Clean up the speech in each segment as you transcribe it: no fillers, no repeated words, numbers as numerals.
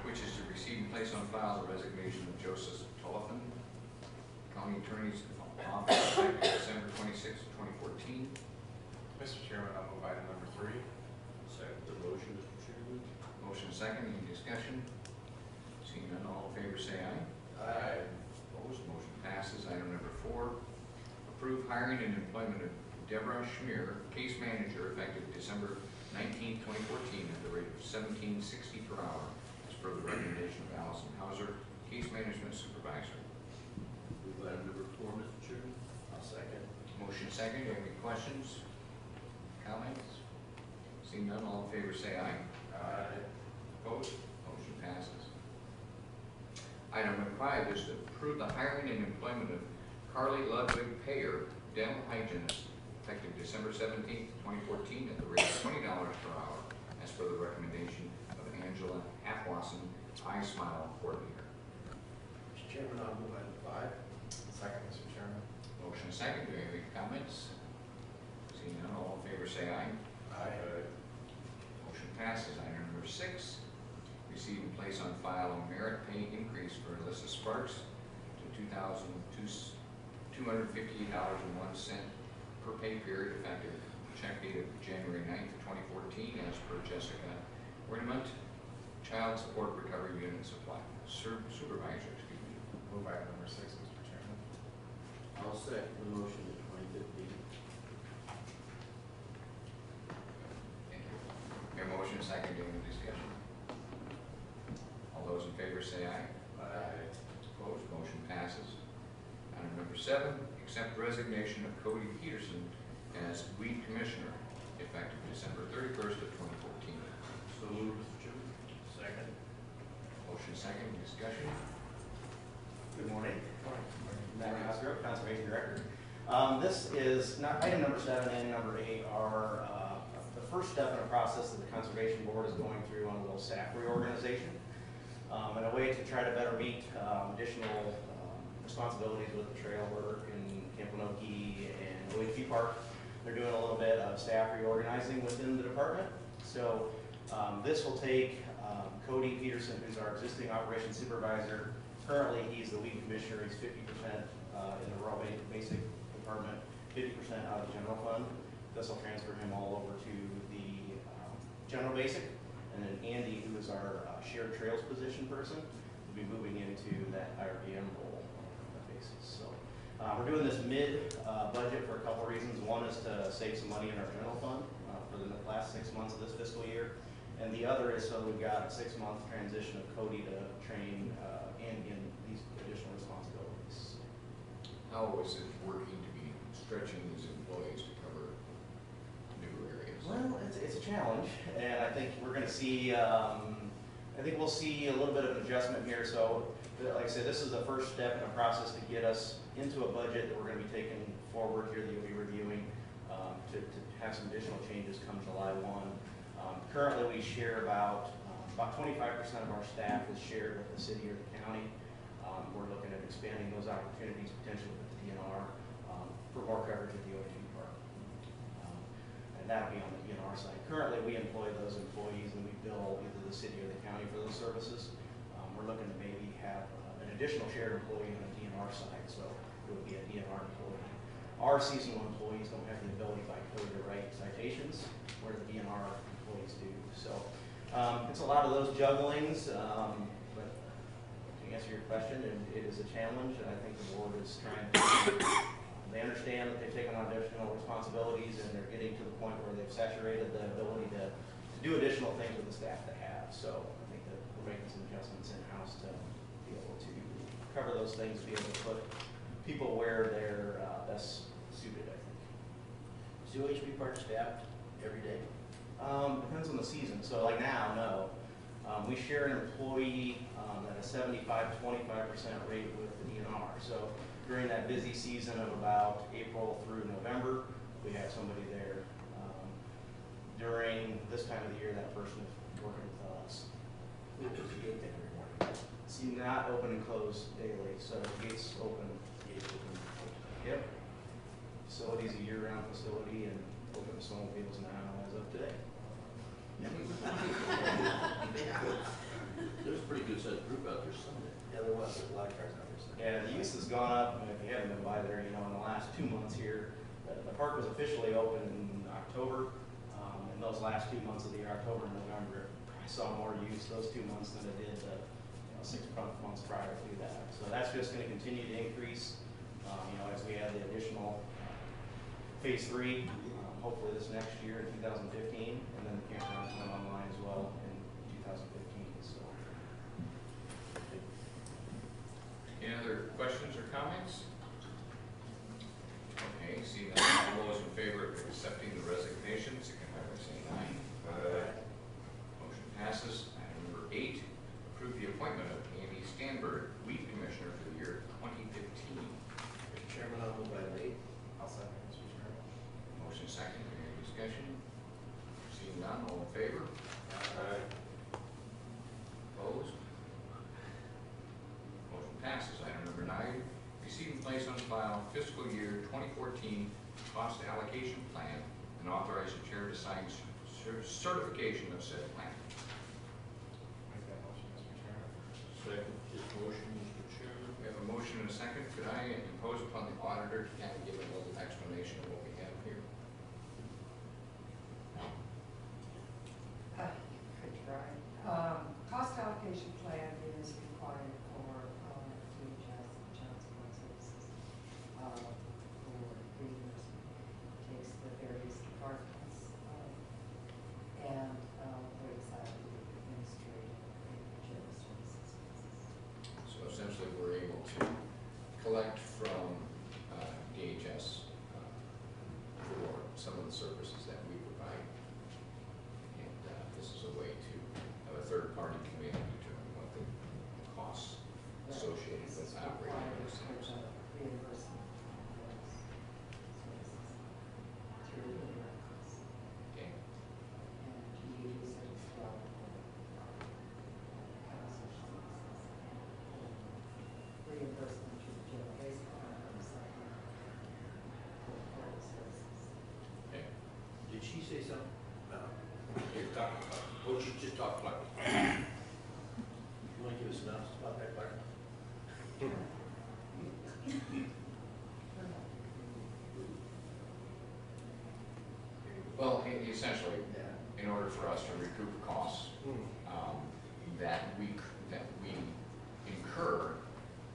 which is to receive and place on file the resignation of Joseph Tollefson, County Attorney's Office, effective December 26, 2014. Mr. Chairman, I'll move item number 3. Second the motion, Mr. Chairman. Motion second, any discussion? Seeing none, all in favor say aye. Aye. Opposed, motion passes. Item number 4, approve hiring and employment of Deborah Schmier, case manager, effective December 19, 2014, at the rate of $17.60 per hour, as per the recommendation of Allison Hauser, case management supervisor. Move item number 4, Mr. Chairman. I'll second. Motion second, any questions, comments? Seeing none, all in favor say aye. Aye. Opposed, motion passes. Item number 5 is to approve the hiring and employment of Carly Ludwig Payer, dental hygienist, effective December 17, 2014, at the rate of $20 per hour, as per the recommendation of Angela Atwason, I Smile coordinator. Mr. Chairman, I'll move item 5. Second, Mr. Chairman. Motion second, do we have any comments? Seeing none, all in favor say aye. Aye. Motion passes. Item number 6, receive and place on file a merit pay increase for Alyssa Sparks to $2,258.01 per pay period, effective check date of January 9th, 2014, as per Jessica Ornament, Child Support Recovery Unit Supply Supervisor. Move item number 6, Mr. Chairman. I'll second the motion to 2015. Thank you. Your motion is second, any discussion? All those in favor say aye. Aye. Opposed, motion passes. Item number 7, accept resignation of Cody Peterson as weed commissioner, effective December 31st of 2014. So moved, Mr. Chairman. Second. Motion second, discussion. Good morning. Matt Cosgrove, Conservation Director. This is item number 7 and number 8 are the first step in a process that the Conservation Board is going through on a little staff reorganization, in a way to try to better meet additional responsibilities with the trail work and Camp Winoki and OHP Park. They're doing a little bit of staff reorganizing within the department. So this will take Cody Peterson, who's our existing operations supervisor. Currently, he's the weed commissioner. He's 50% in the rural basic department, 50% out of the general fund. This will transfer him all over to the general basic. And then Andy, who is our shared trails position person, will be moving into that IRBM role on that basis. So we're doing this mid-budget for a couple of reasons. One is to save some money in our general fund for the last 6 months of this fiscal year. And the other is so we've got a 6-month transition of Cody to train Andy in these additional responsibilities. How is it working to be stretching these employees to cover new areas? Well, it's a challenge, and I think we're going to see. I think we'll see a little bit of an adjustment here. So, like I said, this is the first step in a process to get us into a budget that we're going to be taking forward here that you'll be reviewing to have some additional changes come July 1. Currently, we share about 25% of our staff is shared with the city or the county. We're looking at expanding those opportunities potentially with the DNR for more coverage at the OHP Park. And that'll be on the DNR side. Currently, we employ those employees and we bill either the city or the county for those services. We're looking to maybe have an additional shared employee on the DNR side, so it would be a DNR employee. Our seasonal employees don't have the ability by code to write citations, where the DNR employees do. So it's a lot of those jugglings, but to answer your question, it is a challenge, and I think the board is trying to, they understand that they've taken on additional responsibilities, and they're getting to the point where they've saturated the ability to do additional things with the staff they have. So I think that we're making some adjustments in-house to be able to cover those things, be able to put people where they're best suited, I think. Is the OHP Park staffed every day? Depends on the season. So like now, no. We share an employee at a 75-25% rate with the DNR. So during that busy season of about April through November, we have somebody there. During this time of the year, that person is working with us. Who does the gate then every morning? It's not open and closed daily, so the gates open. Gates open. Yep. Facility's a year-round facility and open to snowmobiles now as of today. There's a pretty good sized group out there Sunday. Yeah, there was, there's a lot of cars out there. So. Yeah, the use has gone up, and if you haven't been by there, you know, in the last 2 months here, the park was officially open in October. In those last 2 months of the year, October and November, I saw more use those 2 months than it did the 6 months prior to that. So that's just gonna continue to increase, as we add the additional phase 3, hopefully this next year in 2015, and then the campground's come online as well in 2015, so. Any other questions or comments? Okay, seeing none, all those in favor of accepting the resignation, signify by saying aye. Aye. Motion passes. Item number 8, approve the appointment of Andy Stanberg, Weed Commissioner for the year 2015. Mr. Chairman, I'll move item 8. I'll second, Mr. Chairman. Motion second, any discussion? Seeing none, all in favor? Aye. Opposed? Motion passes. Item number 9, receive and place on file fiscal year 2014 cost allocation plan and authorize the chair to sign certification of said plan. Make that motion, Mr. Chairman. Second his motion, Mr. Chairman. We have a motion and a second. Could I impose upon the auditor to kind of give a little explanation of what we have here? Could try. Cost allocation plan is required for DHS, Child Support Services, for reimbursement. Takes the various departments and breaks out the administrative and general services. So essentially, we're able to collect from DHS for some of the services that we provide. And this is a way to have a third party come in and determine what the costs associated with operating those centers. Reimbursement of those services through the directors. Okay, And you use it as well for council services. Reimbursement to the general basic programs like for services. okay. Did she say something? No. You're talking about, What you just talked about? You want to give us an announcement about that, Clark? well, essentially, Yeah. in order for us to recoup costs that we incur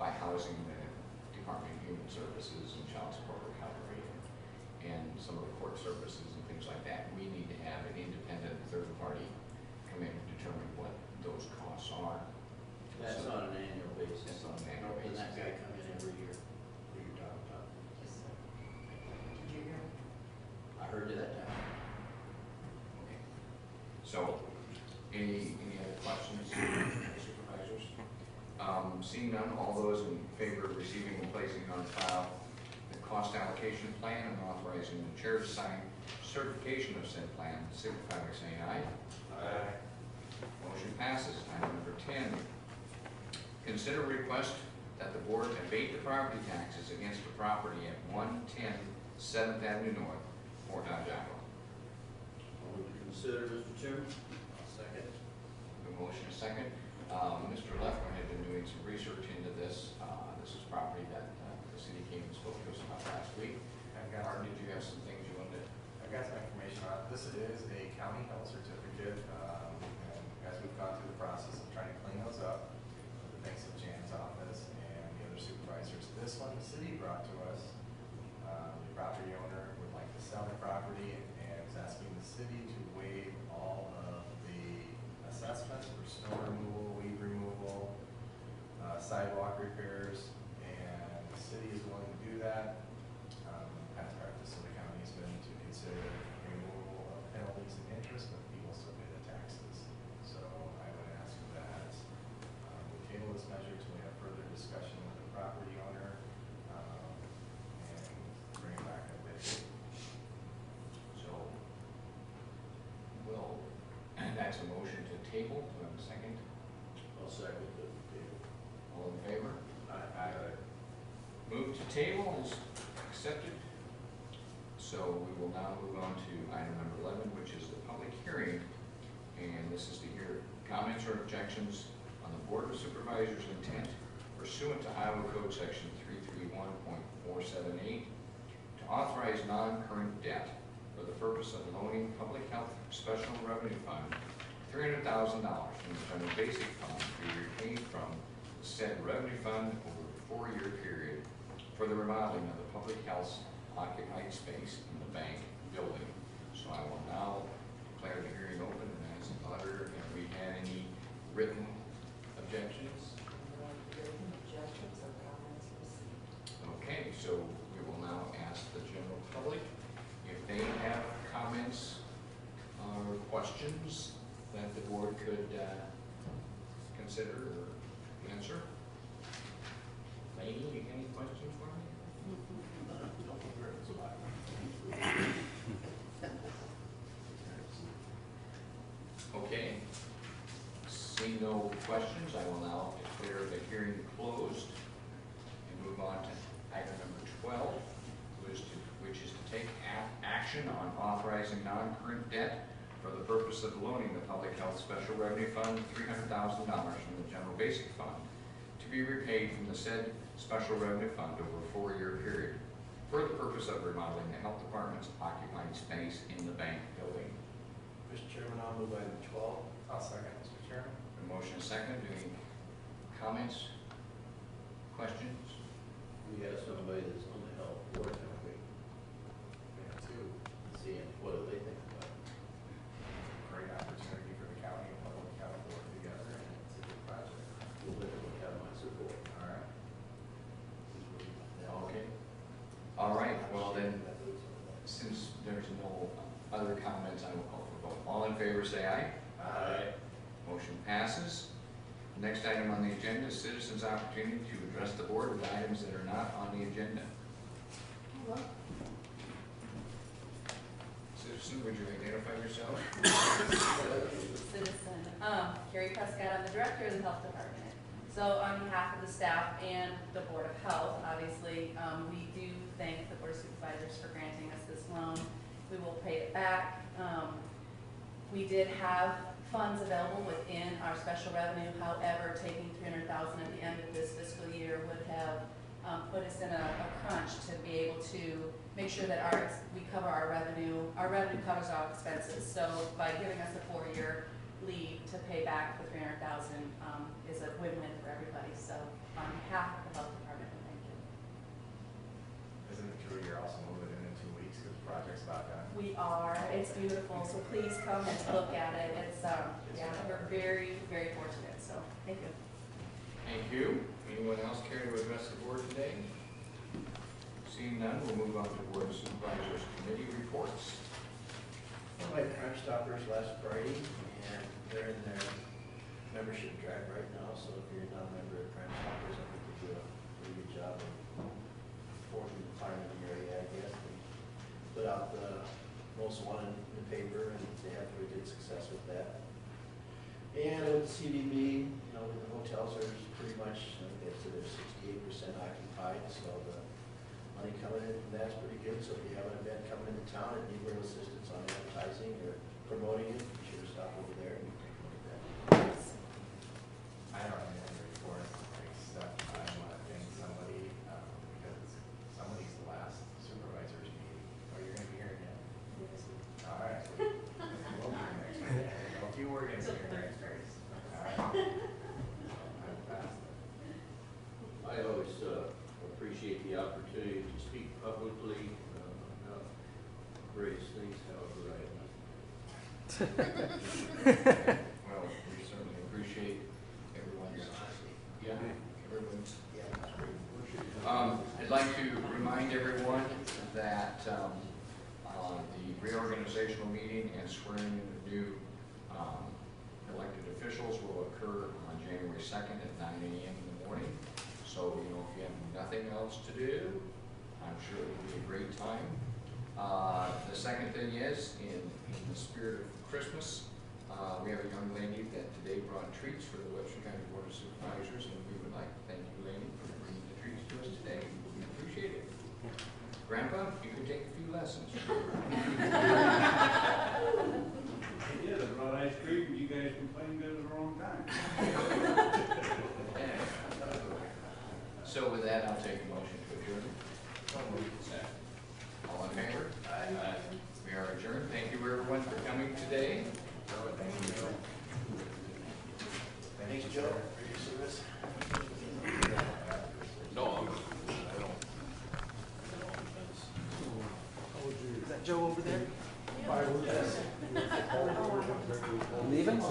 by housing the Department of Human Services and Child Support Recovery and some of the court services and things like that, we need to have an independent third party come in and determine what those costs are. That's So- on an annual basis. That's on an annual Don't basis. let that guy come in every year. Who you're talking about? Yes, sir. Did you hear? I heard you that time. Okay. So, any other questions, supervisors? Seeing none, all those in favor of receiving and placing on file the cost allocation plan and authorizing the chair to sign certification of said plan, signify by saying aye. Aye. Motion passes. Item number 10, consider request that the board abate the property taxes against the property at 110 7th Avenue North, Fort Dodge, Iowa. I'll move to consider, Mr. Chairman. I'll second. The motion is second. Mr. Leffler had been doing some research into this. This is property that the city came and spoke to us about last week. I've got Martin, did you have some things you wanted to? I've got some information on it. This is a county health certificate, and as we've gone through the process of trying to clean those up, thanks to Jan's office and the other supervisors, this one the city brought to us. The property owner would like to sell the property and is asking the city to waive all of the assessments for snow removal, weed removal, sidewalk repairs, and the city is willing to do that. Past practice of the county has been to consider removal of penalties and interest, but people still pay the taxes. So I would ask that we table this measure till we have further discussion with the property owner, and bring it back up with it. So, that's a motion to table. Do I have a second? I'll second the table. All in favor? Aye. Move to table is accepted. So we will now move on to item number 11, which is the public hearing. And this is to hear comments or objections on the Board of Supervisors' intent pursuant to Iowa Code Section 331.478 to authorize non-current debt for the purpose of loaning Public Health Special Revenue Fund $300,000 from the General Basic Fund to be repaid from the said revenue fund over a 4-year period for the remodeling of the public health occupied space in the bank building. So I will now declare the hearing open and ask the auditor, have we had any written objections? No written objections or comments received. Okay, so we will now ask the general public if they have comments or questions that the board could consider or answer. Lady, any questions for me? Okay. Seeing no questions, I will now declare the hearing closed and move on to item number 12, which is to take action on authorizing non-current debt for the purpose of loaning the Public Health Special Revenue Fund $300,000 from the General Basic Fund to be repaid from the said Special Revenue Fund over a 4-year period for the purpose of remodeling the Health Department's occupied space in the bank building. Mr. Chairman, I'll move item 12. I'll second, Mr. Chairman. A motion and second. Any comments, questions? We have somebody that's on the health board, haven't we? We have two. See, what do they think about it? Great opportunity for the county and public health to work together, and it's a good project. We'll let them have my support. All right. Okay. All right, well then, since there's no other comments, I will call for vote. All in favor, say aye. Aye. Motion passes. The next item on the agenda is citizens' opportunity to address the board with items that are not on the agenda. Citizen, would you identify yourself? Citizen. Carrie Prescott, I'm the director of the health department. So on behalf of the staff and the Board of Health, obviously, we do thank the Board of Supervisors for granting us this loan. We will pay it back. We did have funds available within our special revenue. However, taking $300,000 at the end of this fiscal year would have put us in a crunch to be able to make sure that we cover our revenue. Our revenue covers our expenses. So by giving us a 4-year lead to pay back the $300,000 is a win-win for everybody. So on behalf of the health department, thank you. Isn't it true you're also moving in 2 weeks because the project's about done? We are. It's beautiful. So please come and look at it. It's yeah, we're very, very fortunate. So thank you. Thank you. Anyone else care to address the board today? Seeing none, we'll move on to Board of Supervisors Committee reports. I had Crime Stoppers last Friday, and they're in their membership drive right now, so if you're not a member of Crime Stoppers, I think they do a pretty good job of enforcing the crime in the area, I guess. They put out the most wanted in the paper, and they have pretty good success with that. And with the CDB, you know, the hotels are pretty much, I think they said they're 68% occupied, so the money coming in from that's pretty good. So if you have an event coming into town and need a little assistance on advertising or promoting it, be sure to stop over there and take a look at that. I don't have any report, except I want to thank somebody, because somebody's the last supervisor's meeting. Oh, you're going to be here again? All right. We'll be here next week. Well, if you were going to be here next week. All right. I'm fast. I always appreciate the opportunity to speak publicly about various things, however I Well, we certainly appreciate everyone's, everyone's. I'd like to remind everyone that the reorganizational meeting and swearing in of new elected officials will occur on January 2nd at 9 a.m. in the morning. So, you know, if you have nothing else to do, I'm sure it will be a great time. The second thing is, in the spirit of Christmas, we have a young lady that today brought treats for the Webster County Board of Supervisors, and we would like to thank you, lady, for bringing the treats to us today. We appreciate it. Grandpa, you can take a few lessons. Yeah, they brought ice cream, and you guys complained it was the wrong time. favor? Aye. We are adjourned. Thank you everyone for coming today. Thanks, Joe, for your service. Is that Joe over there? Yes. Leaving?